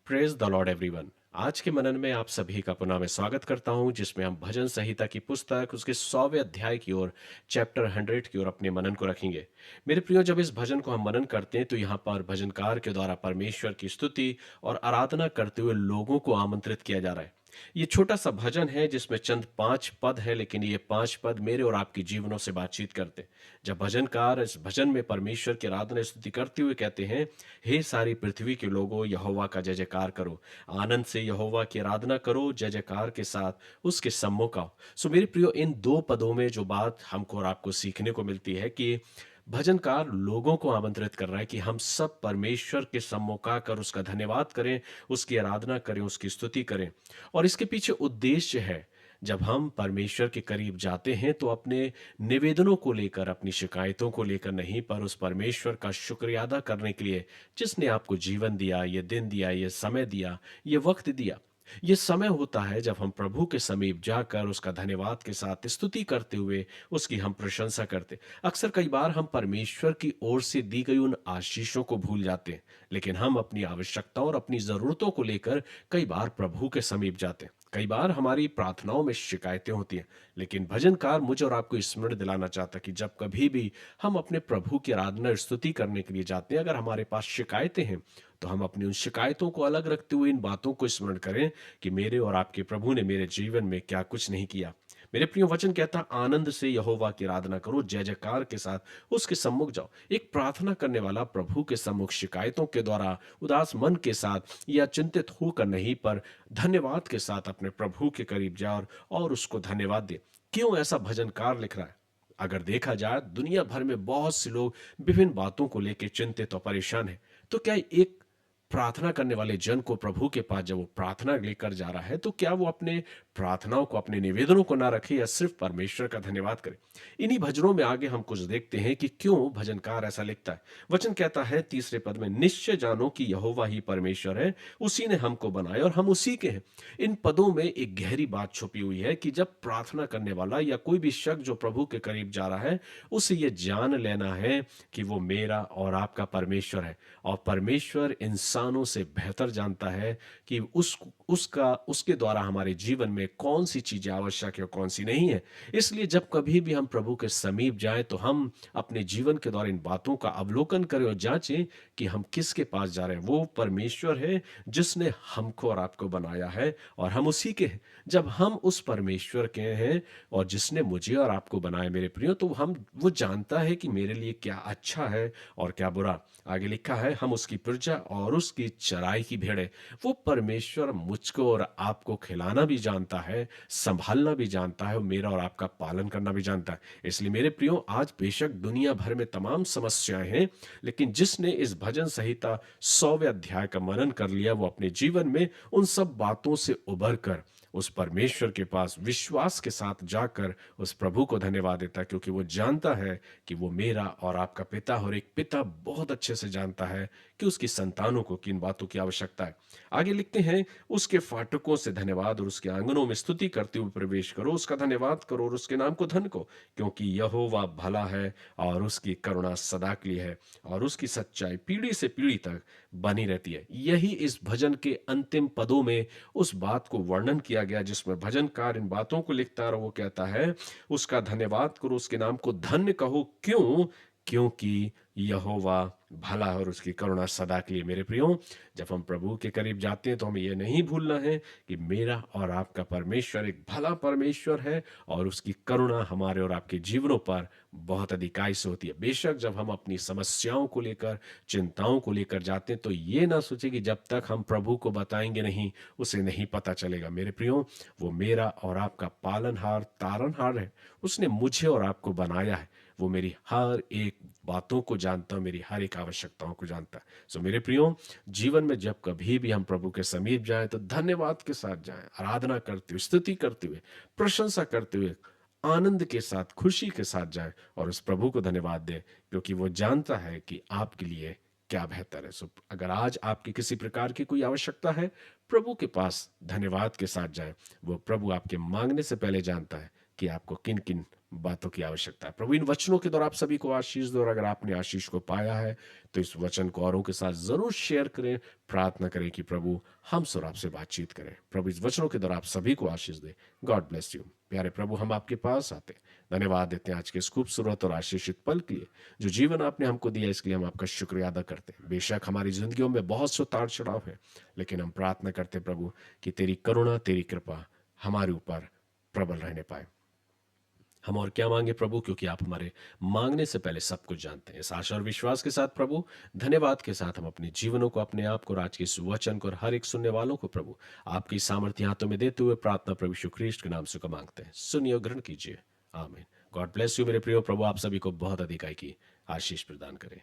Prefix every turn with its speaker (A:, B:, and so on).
A: Praise the Lord everyone. आज के मनन में आप सभी का पुनः मैं स्वागत करता हूं, जिसमें हम भजन संहिता की पुस्तक उसके 100वें अध्याय की ओर, चैप्टर 100 की ओर अपने मनन को रखेंगे। मेरे प्रियो, जब इस भजन को हम मनन करते हैं तो यहाँ पर भजनकार के द्वारा परमेश्वर की स्तुति और आराधना करते हुए लोगों को आमंत्रित किया जा रहा है। ये छोटा सा भजन है जिसमें चंद 5 पद है, लेकिन ये 5 पद मेरे और आपके जीवनों से बातचीत करते हैं। जब भजनकार इस भजन में परमेश्वर की आराधना स्तुति करते हुए कहते हैं, हे सारी पृथ्वी के लोगों, यहोवा का जय जयकार करो, आनंद से यहोवा की आराधना करो, जय जयकार के साथ उसके सम्मुख आओ। सो मेरे प्रियो, इन 2 पदों में जो बात हमको और आपको सीखने को मिलती है कि भजनकार लोगों को आमंत्रित कर रहा है कि हम सब परमेश्वर के सम्मुख आकर उसका धन्यवाद करें, उसकी आराधना करें, उसकी स्तुति करें। और इसके पीछे उद्देश्य है, जब हम परमेश्वर के करीब जाते हैं तो अपने निवेदनों को लेकर, अपनी शिकायतों को लेकर नहीं, पर उस परमेश्वर का शुक्रिया अदा करने के लिए जिसने आपको जीवन दिया, ये दिन दिया, ये समय दिया, ये वक्त दिया। ये समय होता है जब हम प्रभु के समीप जाकर उसका धन्यवाद के साथ स्तुति करते हुए उसकी हम प्रशंसा करते। अक्सर कई बार हम परमेश्वर की ओर से दी गई उन आशीषों को भूल जाते हैं, लेकिन हम अपनी आवश्यकताओं और अपनी जरूरतों को लेकर कई बार प्रभु के समीप जाते हैं। कई बार हमारी प्रार्थनाओं में शिकायतें होती हैं, लेकिन भजनकार मुझे और आपको स्मरण दिलाना चाहता है कि जब कभी भी हम अपने प्रभु की आराधना और स्तुति करने के लिए जाते हैं, अगर हमारे पास शिकायतें हैं तो हम अपनी उन शिकायतों को अलग रखते हुए इन बातों को स्मरण करें कि मेरे और आपके प्रभु ने मेरे जीवन में क्या कुछ नहीं किया। मेरे प्रिय, वचन कहता, आनंद से यहोवा की आराधना करो, जय जयकार के साथ उसके सम्मुख जाओ। एक प्रार्थना करने वाला प्रभु के सम्मुख शिकायतों के द्वारा उदास मन के साथ या चिंतित होकर नहीं, पर धन्यवाद के साथ अपने प्रभु के करीब जाए और उसको धन्यवाद दे। क्यों ऐसा भजनकार लिख रहा है? अगर देखा जाए, दुनिया भर में बहुत से लोग विभिन्न बातों को लेकर चिंतित और परेशान हैं। तो क्या एक प्रार्थना करने वाले जन को प्रभु के पास जब वो प्रार्थना लेकर जा रहा है, तो क्या वो अपने प्रार्थनाओं को, अपने निवेदनों को ना रखे या सिर्फ परमेश्वर का धन्यवाद करे? इन्हीं भजनों में आगे हम कुछ देखते हैं कि क्यों भजनकार ऐसा लिखता है। वचन कहता है तीसरे पद में, निश्चय जानो कि यहोवा ही परमेश्वर है, उसी ने हमको बनाया और हम उसी के हैं। इन पदों में एक गहरी बात छुपी हुई है कि जब प्रार्थना करने वाला या कोई भी शख्स जो प्रभु के करीब जा रहा है, उसे ये जान लेना है कि वो मेरा और आपका परमेश्वर है। और परमेश्वर इंसानों से बेहतर जानता है कि उसके द्वारा हमारे जीवन में कौन सी चीजें आवश्यक है और कौन सी नहीं है। इसलिए जब कभी भी हम प्रभु के समीप जाएं तो हम अपने जीवन के द्वारा इन बातों का अवलोकन करें और जांचें कि हम किसके पास जा रहे हैं। वो परमेश्वर है जिसने हमको और आपको बनाया है और हम उसी के हैं। जब हम उस परमेश्वर के हैं और जिसने मुझे और आपको बनाया, मेरे प्रियो, तो हम वो जानता है कि मेरे लिए क्या अच्छा है और क्या बुरा। आगे लिखा है, हम उसकी प्रजा और उसकी चराई की भेड़ है। वो परमेश्वर मुझको और आपको खिलाना भी जानता है, संभालना भी जानता है और मेरा और आपका पालन करना भी जानता है। इसलिए मेरे प्रियो, आज बेशक दुनिया भर में तमाम समस्याएं हैं, लेकिन जिसने इस भजन संहिता 100वें अध्याय का मनन कर लिया, वो अपने जीवन में उन सब बातों से उबर कर उस परमेश्वर के पास विश्वास के साथ जाकर उस प्रभु को धन्यवाद देता है, क्योंकि वो जानता है कि वो मेरा और आपका पिता, और एक पिता बहुत अच्छे से जानता है कि उसकी संतानों को किन बातों की आवश्यकता है। आगे लिखते हैं, उसके फाटकों से धन्यवाद और उसके आंगनों में स्तुति करते हुए प्रवेश करो, उसका धन्यवाद करो और उसके नाम को धन को, क्योंकि यहोवा भला है और उसकी करुणा सदा के लिए है और उसकी सच्चाई पीढ़ी से पीढ़ी तक बनी रहती है। यही इस भजन के अंतिम पदों में उस बात को वर्णन किया गया जिसमें भजनकार इन बातों को लिखता है और वो कहता है, उसका धन्यवाद करो, उसके नाम को धन्य कहो। क्यों? क्योंकि यहोवा भला है और उसकी करुणा सदा के लिए। मेरे प्रियो, जब हम प्रभु के करीब जाते हैं तो हमें यह नहीं भूलना है कि मेरा और आपका परमेश्वर एक भला परमेश्वर है और उसकी करुणा हमारे और आपके जीवनों पर बहुत अधिकाई से होती है। बेशक जब हम अपनी समस्याओं को लेकर, चिंताओं को लेकर जाते हैं, तो ये ना सोचे कि जब तक हम प्रभु को बताएंगे नहीं, उसे नहीं पता चलेगा। मेरे प्रियो, वो मेरा और आपका पालनहार, तारनहार है। उसने मुझे और आपको बनाया है। वो मेरी हर एक बातों को जानता, मेरी हर एक आवश्यकताओं को जानता है। सो मेरे प्रियो, जीवन में जब कभी भी हम प्रभु के समीप जाएं तो धन्यवाद के साथ जाएं, आराधना करते हुए, स्तुति करते हुए, प्रशंसा करते हुए, आनंद के साथ, खुशी के साथ जाएं और उस प्रभु को धन्यवाद दें, क्योंकि वो जानता है कि आपके लिए क्या बेहतर है। सो अगर आज आपकी किसी प्रकार की कोई आवश्यकता है, प्रभु के पास धन्यवाद के साथ जाएं। वो प्रभु आपके मांगने से पहले जानता है कि आपको किन किन बातों की आवश्यकता है। प्रभु इन वचनों के द्वारा आप सभी को आशीष दो, और अगर आपने आशीष को पाया है तो इस वचन को औरों के साथ जरूर शेयर करें। प्रार्थना करें कि प्रभु हमसे और आपसे बातचीत करें। प्रभु इस वचनों के द्वारा आप सभी को आशीष दे। God bless you. प्यारे प्रभु, हम आपके पास आते हैं, धन्यवाद देते हैं आज के इस खूबसूरत और आशीषित पल के लिए, जो जीवन आपने हमको दिया, इसके लिए हम आपका शुक्रिया अदा करते हैं। बेशक हमारी जिंदगियों में बहुत से उतार चढ़ाव है, लेकिन हम प्रार्थना करते हैं प्रभु कि तेरी करुणा, तेरी कृपा हमारे ऊपर प्रबल रहने पाए। हम और क्या मांगे प्रभु, क्योंकि आप हमारे मांगने से पहले सब कुछ जानते हैं। इस आशा और विश्वास के साथ प्रभु, धन्यवाद के साथ हम अपने जीवनों को, अपने आप को और आज के इस वचन को और हर एक सुनने वालों को प्रभु आपकी सामर्थ्य हाथों में देते हुए प्रार्थना प्रभु यीशु ख्रीष्ट के नाम से को मांगते हैं। सुनिए और ग्रहण कीजिए। आमीन। गॉड ब्लेस यू मेरे प्रियो। प्रभु आप सभी को बहुत अधिक की आशीष प्रदान करें।